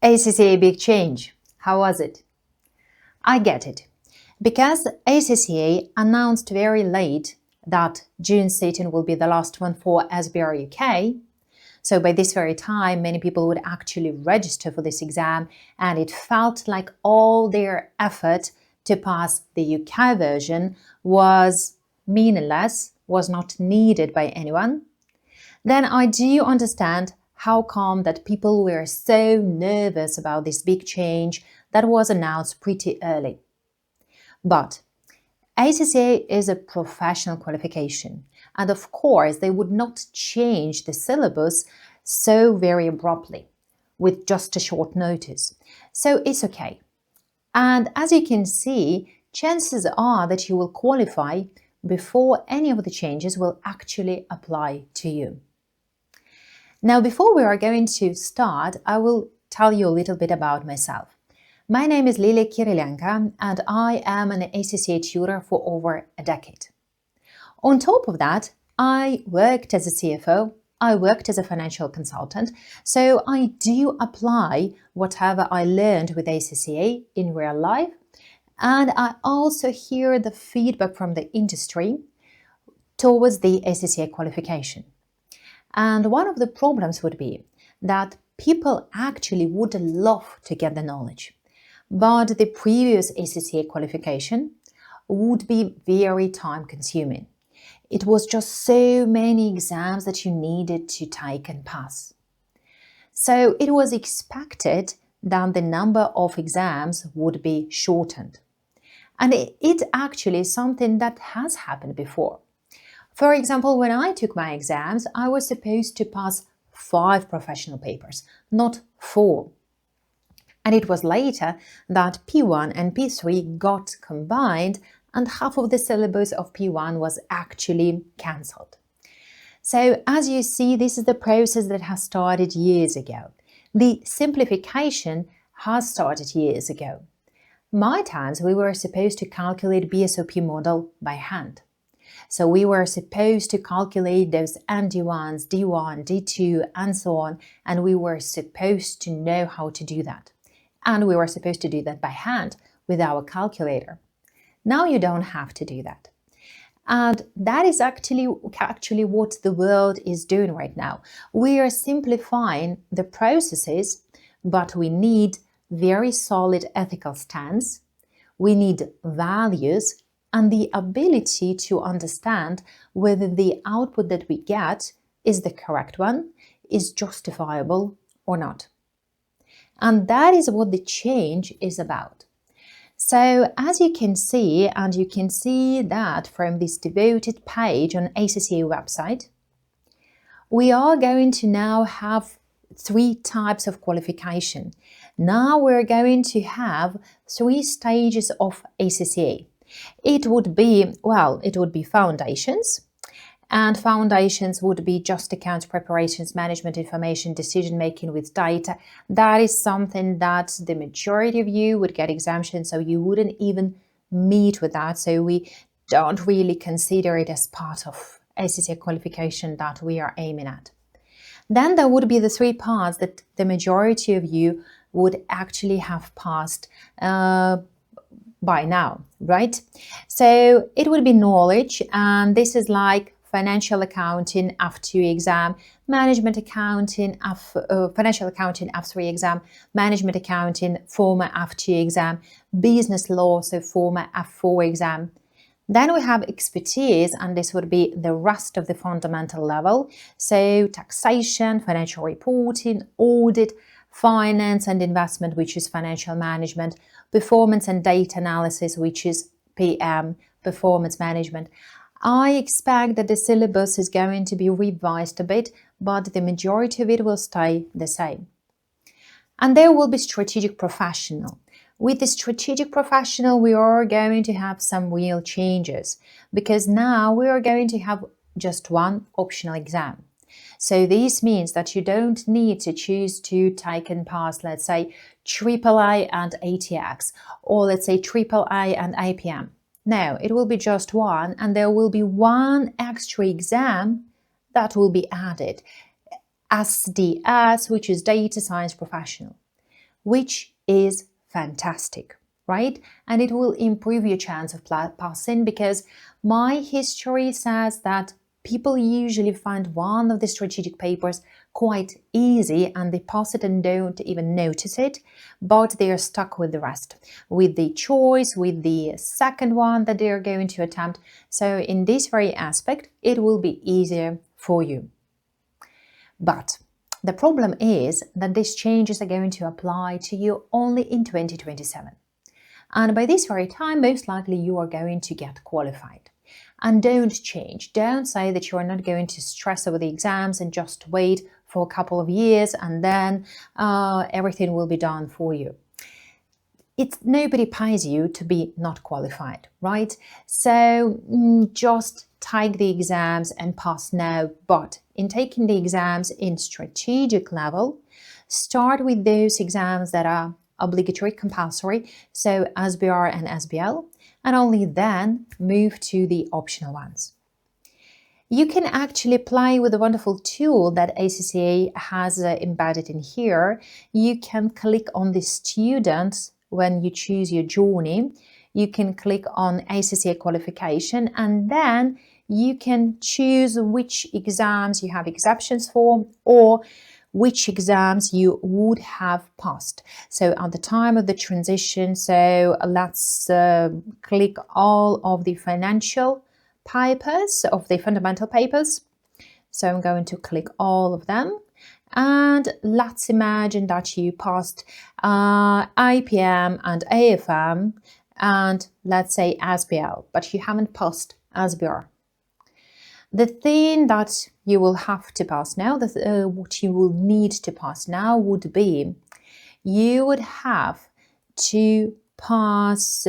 ACCA big change. How was it? I get it. Because ACCA announced very late that June sitting will be the last one for SBR UK, so by this very time, many people would actually register for this exam, and it felt like all their effort to pass the UK version was meaningless, was not needed by anyone. Then I do understand how come that people were so nervous about this big change that was announced pretty early. But ACCA is a professional qualification, and of course they would not change the syllabus so very abruptly with just a short notice. So it's okay. And as you can see, chances are that you will qualify before any of the changes will actually apply to you. Now, before we are going to start, I will tell you a little bit about myself. My name is Lilia Kirilenko, and I am an ACCA tutor for over a decade. On top of that, I worked as a CFO, I worked as a financial consultant, so I do apply whatever I learned with ACCA in real life, and I also hear the feedback from the industry towards the ACCA qualification. And one of the problems would be that people actually would love to get the knowledge, but the previous ACCA qualification would be very time-consuming. It was just so many exams that you needed to take and pass. So it was expected that the number of exams would be shortened. And it actually is something that has happened before. For example, when I took my exams, I was supposed to pass 5 professional papers, not 4. And it was later that P1 and P3 got combined, and half of the syllabus of P1 was actually cancelled. So as you see, this is the process that has started years ago. The simplification has started years ago. My times, we were supposed to calculate BSOP model by hand. So we were supposed to calculate those ND1s, D1, D2, and so on, and we were supposed to know how to do that. And we were supposed to do that by hand with our calculator. Now you don't have to do that. And that is actually what the world is doing right now. We are simplifying the processes, but we need very solid ethical stance. We need values and the ability to understand whether the output that we get is the correct one, is justifiable or not. And that is what the change is about. So as you can see, and you can see that from this devoted page on ACCA website, we are going to now have 3 types of qualification. Now we're going to have 3 stages of ACCA. It would be foundations, and foundations would be just accounts preparations, management information, decision making with data. That is something that the majority of you would get exemption, so you wouldn't even meet with that. So we don't really consider it as part of ACCA qualification that we are aiming at. Then there would be the 3 parts that the majority of you would actually have passed by now, right? So it would be knowledge, and this is like financial accounting F2 exam, management accounting, financial accounting F3 exam, management accounting former F2 exam, business law, so former F4 exam. Then we have expertise, and this would be the rest of the fundamental level, so taxation, financial reporting, audit, finance and investment, which is financial management, performance and data analysis, which is PM, performance management. I expect that the syllabus is going to be revised a bit, but the majority of it will stay the same. And there will be strategic professional. With the strategic professional, we are going to have some real changes, because now we are going to have just 1 optional exam. So this means that you don't need to choose to take and pass, let's say, AAA and ATX, or let's say AAA and APM. No, it will be just 1, and there will be 1 extra exam that will be added, SDS, which is Data Science Professional. which is fantastic, right? And it will improve your chance of passing, because my history says that people usually find one of the strategic papers quite easy and they pass it and don't even notice it, but they are stuck with the rest, with the choice, with the second one that they are going to attempt. So in this very aspect, it will be easier for you. But the problem is that these changes are going to apply to you only in 2027. And by this very time, most likely you are going to get qualified. And don't change. Don't say that you are not going to stress over the exams and just wait for a couple of years and then everything will be done for you. Nobody pays you to be not qualified, right? So just take the exams and pass now. But in taking the exams in strategic level, start with those exams that are obligatory, compulsory, so SBR and SBL, and only then move to the optional ones. You can actually play with a wonderful tool that ACCA has embedded in here. You can click on the students when you choose your journey. You can click on ACCA qualification, and then you can choose which exams you have exceptions for or which exams you would have passed. So at the time of the transition, so let's click all of the financial papers, of the fundamental papers. So I'm going to click all of them. And let's imagine that you passed IPM and AFM and let's say SBL, but you haven't passed SBR. The thing that you will have to pass now, what you will need to pass now would be, you would have to pass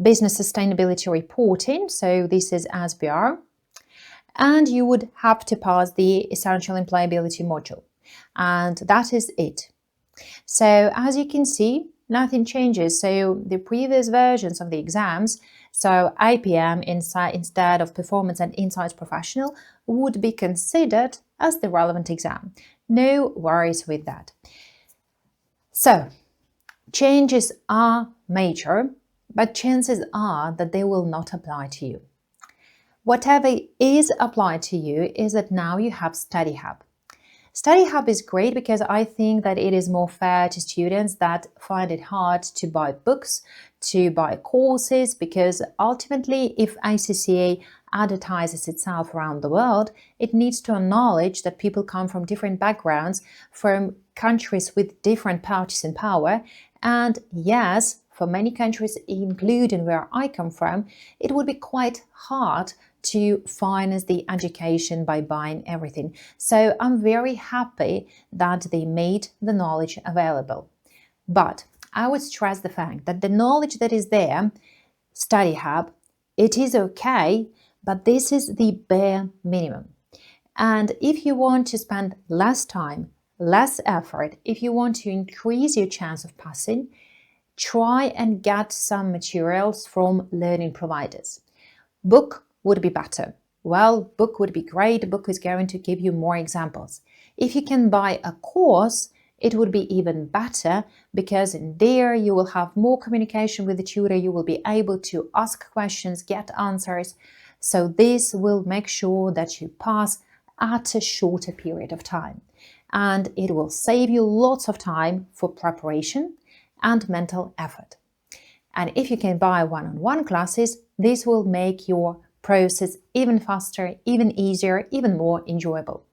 business sustainability reporting, so this is SBR, and you would have to pass the essential employability module, and that is it. So as you can see, nothing changes. So the previous versions of the exams, so IPM instead of Performance and Insights Professional, would be considered as the relevant exam. No worries with that. So changes are major, but chances are that they will not apply to you. Whatever is applied to you is that now you have Study Hub. Study Hub is great because I think that it is more fair to students that find it hard to buy books, to buy courses, because ultimately if ACCA advertises itself around the world, it needs to acknowledge that people come from different backgrounds, from countries with different purchasing power, and yes, for many countries, including where I come from, it would be quite hard to finance the education by buying everything. So I'm very happy that they made the knowledge available. But I would stress the fact that the knowledge that is there, Study Hub, it is okay, but this is the bare minimum. And if you want to spend less time, less effort, if you want to increase your chance of passing, try and get some materials from learning providers. Book would be better. Well, book would be great. Book is going to give you more examples. If you can buy a course, it would be even better, because in there you will have more communication with the tutor. You will be able to ask questions, get answers. So this will make sure that you pass at a shorter period of time. And it will save you lots of time for preparation and mental effort. And if you can buy one-on-one classes, this will make your process even faster, even easier, even more enjoyable.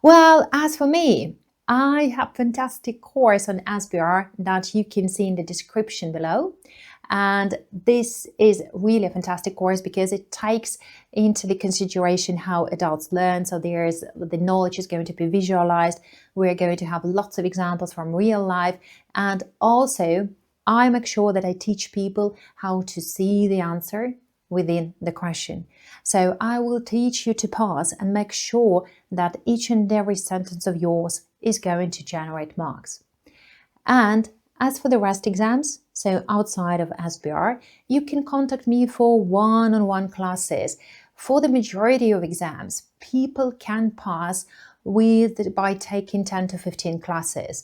Well, as for me, I have a fantastic course on SBR that you can see in the description below. And this is really a fantastic course because it takes into the consideration how adults learn. So the knowledge is going to be visualized. We're going to have lots of examples from real life. And also, I make sure that I teach people how to see the answer within the question. So I will teach you to pause and make sure that each and every sentence of yours is going to generate marks. And as for the rest exams, so outside of SBR, you can contact me for one-on-one classes. For the majority of exams, people can pass by taking 10 to 15 classes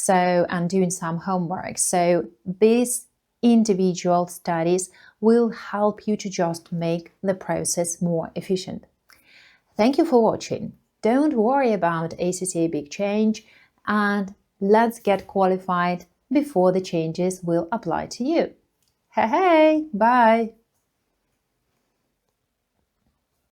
and doing some homework. So these individual studies will help you to just make the process more efficient. Thank you for watching. Don't worry about ACCA big change, and let's get qualified before the changes will apply to you. Hey, bye!